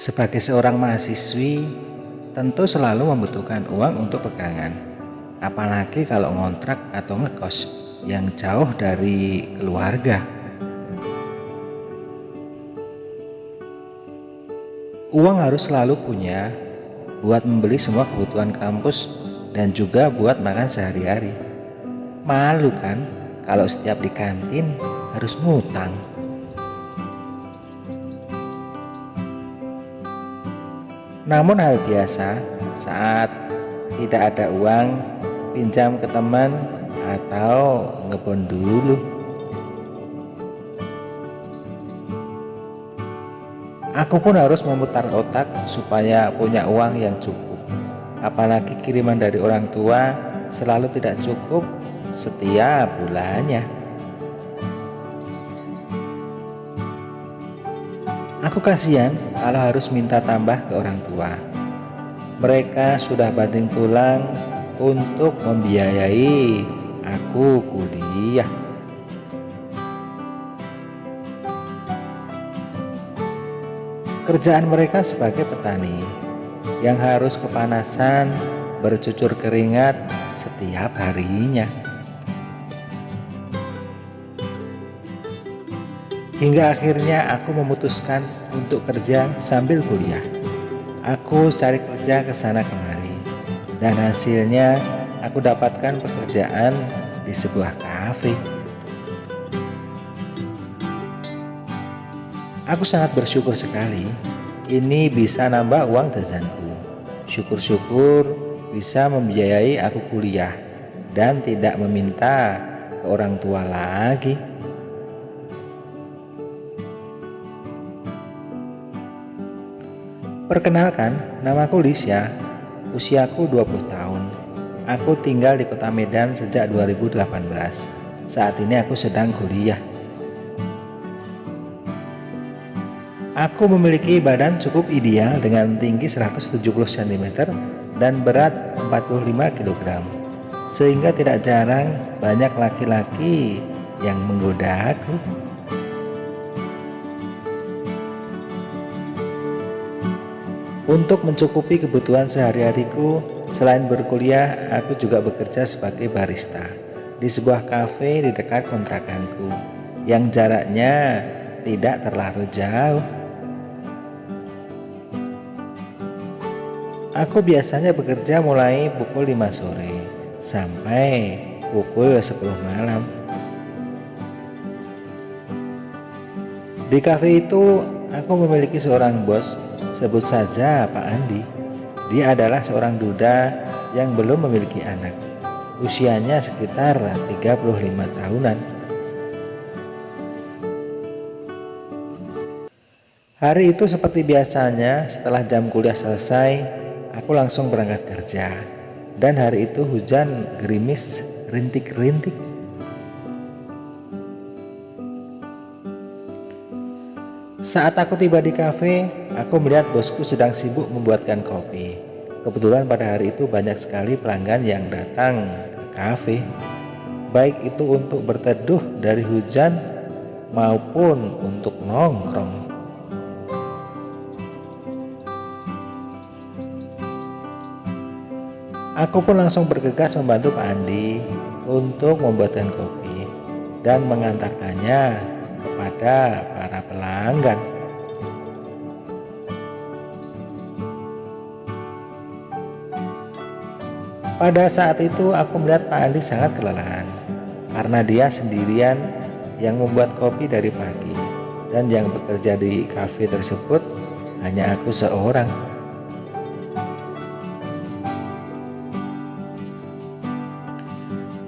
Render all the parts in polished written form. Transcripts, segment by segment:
Sebagai seorang mahasiswi, tentu selalu membutuhkan uang untuk pegangan. Apalagi kalau ngontrak atau ngekos yang jauh dari keluarga. Uang harus selalu punya buat membeli semua kebutuhan kampus dan juga buat makan sehari-hari. Malu kan kalau setiap di kantin harus ngutang. Namun hal biasa saat tidak ada uang, pinjam ke teman atau ngebon dulu. Aku pun harus memutar otak supaya punya uang yang cukup. Apalagi kiriman dari orang tua selalu tidak cukup setiap bulannya. Aku kasihan kalau harus minta tambah ke orang tua. Mereka sudah banting tulang untuk membiayai aku kuliah. Kerjaan mereka sebagai petani yang harus kepanasan, bercucur keringat setiap harinya. Hingga akhirnya aku memutuskan untuk kerja sambil kuliah. Aku cari kerja ke sana kemari, dan hasilnya aku dapatkan pekerjaan di sebuah kafe. Aku sangat bersyukur sekali, ini bisa nambah uang jajanku. Syukur-syukur bisa membiayai aku kuliah dan tidak meminta ke orang tua lagi. Perkenalkan, namaku Lisya, usiaku 20 tahun. Aku tinggal di kota Medan sejak 2018. Saat ini aku sedang kuliah. Aku memiliki badan cukup ideal dengan tinggi 170 cm dan berat 45 kg. Sehingga tidak jarang banyak laki-laki yang menggoda aku. Untuk mencukupi kebutuhan sehari-hariku, selain berkuliah, aku juga bekerja sebagai barista di sebuah kafe di dekat kontrakanku yang jaraknya tidak terlalu jauh. Aku biasanya bekerja mulai pukul 5 sore sampai pukul 10 malam. Di kafe itu, aku memiliki seorang bos. Sebut saja Pak Andi. Dia adalah seorang duda yang belum memiliki anak. Usianya sekitar 35 tahunan. Hari itu seperti biasanya, setelah jam kuliah selesai, aku langsung berangkat kerja. Dan hari itu hujan gerimis rintik-rintik. Saat aku tiba di kafe, aku melihat bosku sedang sibuk membuatkan kopi. Kebetulan pada hari itu banyak sekali pelanggan yang datang ke kafe, baik itu untuk berteduh dari hujan maupun untuk nongkrong. Aku pun langsung bergegas membantu Pak Andi untuk membuatkan kopi dan mengantarkannya kepada para pelanggan. Pada saat itu aku melihat Pak Andi sangat kelelahan karena dia sendirian yang membuat kopi dari pagi, dan yang bekerja di kafe tersebut hanya aku seorang.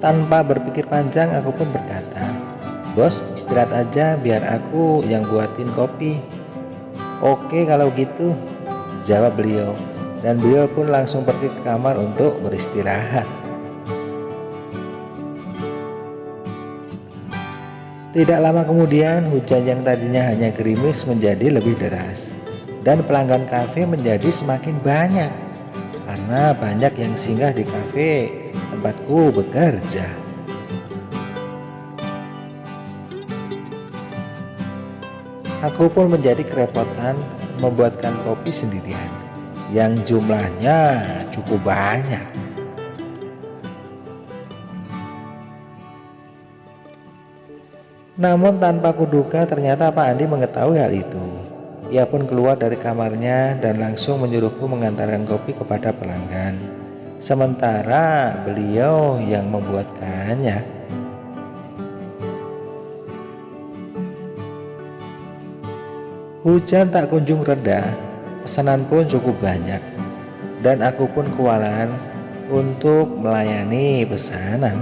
Tanpa berpikir panjang, aku pun berkata, "Bos, istirahat aja biar aku yang buatin kopi." "Oke kalau gitu," jawab beliau. Dan beliau pun langsung pergi ke kamar untuk beristirahat. Tidak lama kemudian, hujan yang tadinya hanya gerimis menjadi lebih deras. Dan pelanggan kafe menjadi semakin banyak karena banyak yang singgah di kafe tempatku bekerja. Aku pun menjadi kerepotan membuatkan kopi sendirian yang jumlahnya cukup banyak. Namun tanpa kuduga ternyata Pak Andi mengetahui hal itu. Ia pun keluar dari kamarnya dan langsung menyuruhku mengantarkan kopi kepada pelanggan. Sementara beliau yang membuatkannya. Hujan tak kunjung reda, pesanan pun cukup banyak, dan aku pun kewalahan untuk melayani pesanan.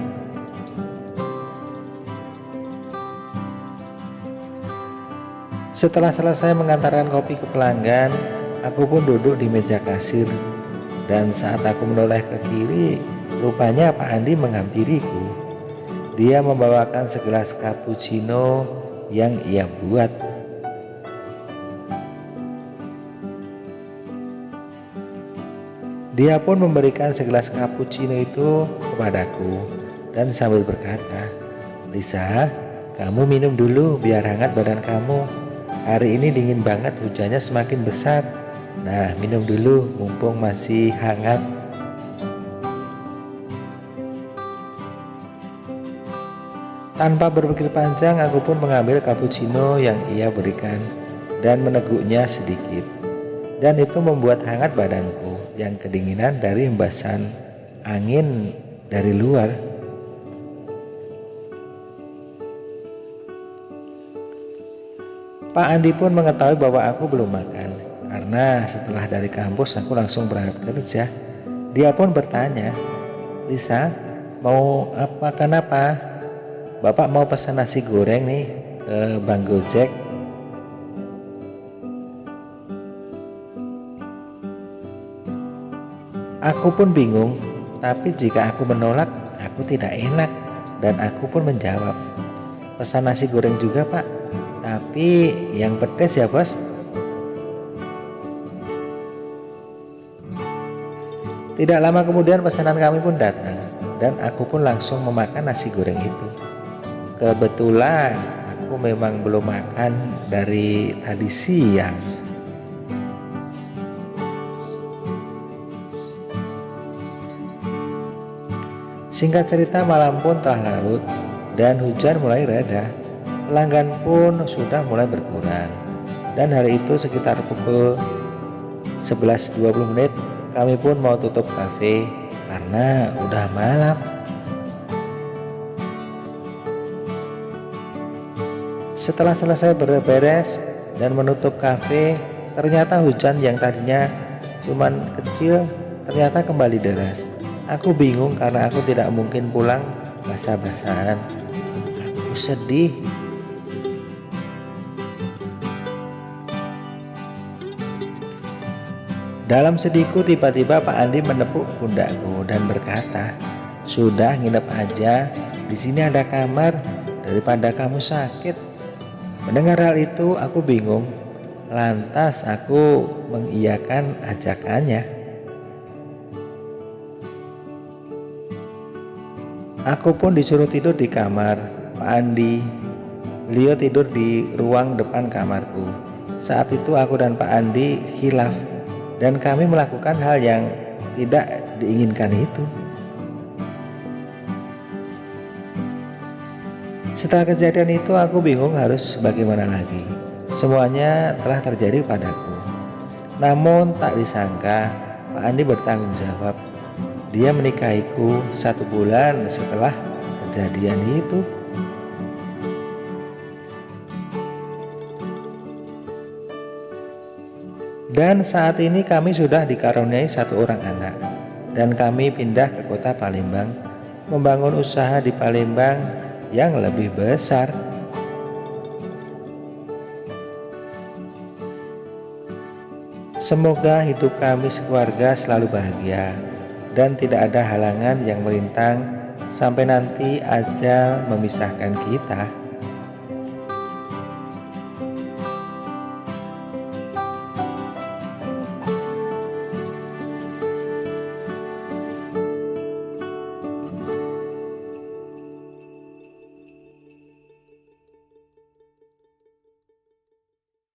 Setelah selesai mengantarkan kopi ke pelanggan, aku pun duduk di meja kasir. Dan saat aku menoleh ke kiri, rupanya Pak Andi menghampiriku. Dia membawakan segelas cappuccino yang ia buat. Dia pun memberikan segelas cappuccino itu kepadaku dan sambil berkata, "Lisa, kamu minum dulu biar hangat badan kamu. Hari ini dingin banget, hujannya semakin besar. Nah, minum dulu mumpung masih hangat." Tanpa berpikir panjang, aku pun mengambil cappuccino yang ia berikan dan meneguknya sedikit. Dan itu membuat hangat badanku yang kedinginan dari hembasan angin dari luar. Pak Andi pun mengetahui bahwa aku belum makan, karena setelah dari kampus aku langsung berangkat kerja. Dia pun bertanya, "Lisa, mau makan apa? Bapak mau pesan nasi goreng nih ke Bang Gojek." Aku pun bingung, tapi jika aku menolak, aku tidak enak, dan aku pun menjawab, "Pesan nasi goreng juga, Pak, tapi yang pedas ya, Bos." Tidak lama kemudian pesanan kami pun datang, dan aku pun langsung memakan nasi goreng itu. Kebetulan aku memang belum makan dari tadi siang. Singkat cerita, malam pun telah larut dan hujan mulai reda. Pelanggan pun sudah mulai berkurang. Dan hari itu sekitar pukul 11.20 kami pun mau tutup kafe karena udah malam. Setelah selesai beres dan menutup kafe, ternyata hujan yang tadinya cuman kecil ternyata kembali deras. Aku bingung karena aku tidak mungkin pulang basah-basahan. Aku sedih. Dalam sedihku tiba-tiba Pak Andi menepuk pundakku dan berkata, "Sudah nginep aja, di sini ada kamar daripada kamu sakit." Mendengar hal itu aku bingung. Lantas aku mengiyakan ajakannya. Aku pun disuruh tidur di kamar Pak Andi. Beliau tidur di ruang depan kamarku. Saat itu aku dan Pak Andi khilaf dan kami melakukan hal yang tidak diinginkan itu. Setelah kejadian itu aku bingung harus bagaimana lagi. Semuanya telah terjadi padaku. Namun tak disangka Pak Andi bertanggung jawab. Dia menikahiku 1 bulan setelah kejadian itu. Dan saat ini kami sudah dikaruniai 1 orang anak. Dan kami pindah ke kota Palembang, membangun usaha di Palembang yang lebih besar. Semoga hidup kami sekeluarga selalu bahagia dan tidak ada halangan yang melintang sampai nanti ajal memisahkan kita.